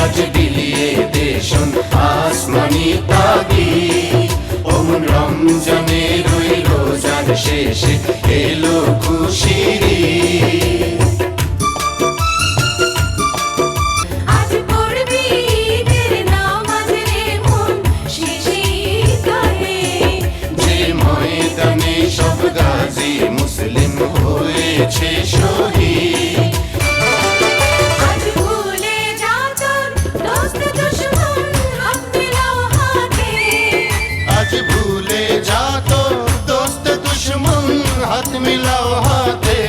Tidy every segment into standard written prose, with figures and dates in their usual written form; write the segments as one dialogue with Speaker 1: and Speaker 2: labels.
Speaker 1: আজ বিলিয়ে দেশন আসমানি তাগিদ। ওমন রমজানের ওই রোজার শেষে এলো খুশির ঈদ। সব গাজী মুসলিম হয়েছে শহীদ।
Speaker 2: আজ ভুলে যা তোর দোস্ত দুশমন হাত মিলাও হাতে।
Speaker 1: আজ ভুলে যা তোর দোস্ত দুশমন হাত মিলাও হাতে।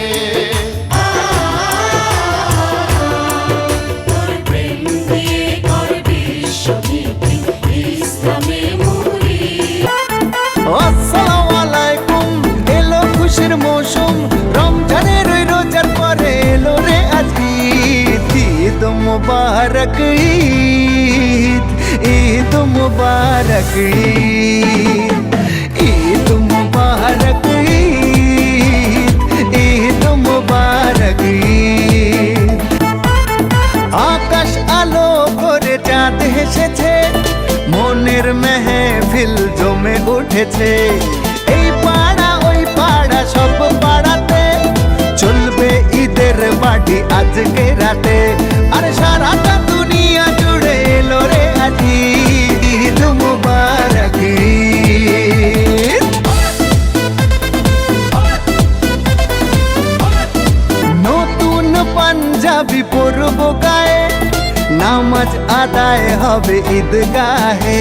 Speaker 2: তোর প্রেম দিয়ে কর বিশ্বনীতি ইসলামে মুরি।
Speaker 3: আসসালামু আলাইকুম, এলো খুশির মৌসুম, রমজানের ওই রোজার পরে এলো রে আজ ঈদ। ঈদ মুবারক ঈদ, ঈদ মুবারক ঈদ, ঈদ মুবারক ঈদ, ঈদ মুবারক ঈদ। আকাশ আলো করে চাঁদ হেসেছে, মনের মেহফিল জমে উঠেছে। এই পাড়া ওই পাড়া সব পাড়াতে চলবে ঈদের পার্টি আজকে রাতে। আর সারাটা দুনিয়া জুড়ে এলো রে আজ ঈদ মুবারক ঈদ। নতুন পাঞ্জাবি পরব গায়ে, নামাজ আদায় হবে ঈদগাহে।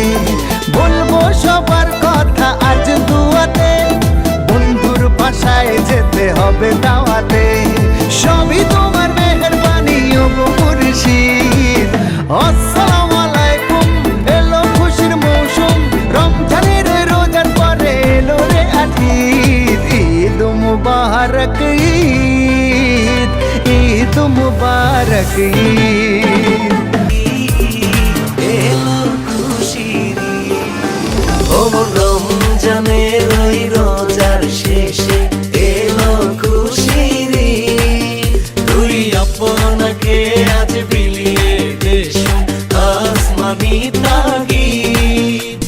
Speaker 3: বলবো সবার কথা আজ দুয়াতে, বন্ধুর বাসায় যেতে হবে দাওয়াতে। সবই তোমার মেহেরবানি ও মুর্শিদ। আসসালামু আলাইকুম, এলো খুশির মৌসুম, রমজানের রোজার পরে এলো রে আজ ঈদ। ঈদ মুবারক ঈদ, ঈদ মুবারক ঈদ।
Speaker 4: রমজানের ওই রোজার শেষে এলো খুশির ঈদ। তুই আপনাকে আজ বিলিয়ে দেশ আসমানি তাগিদ।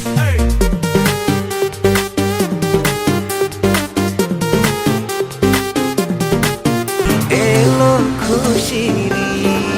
Speaker 4: এলো খুশির ঈদ।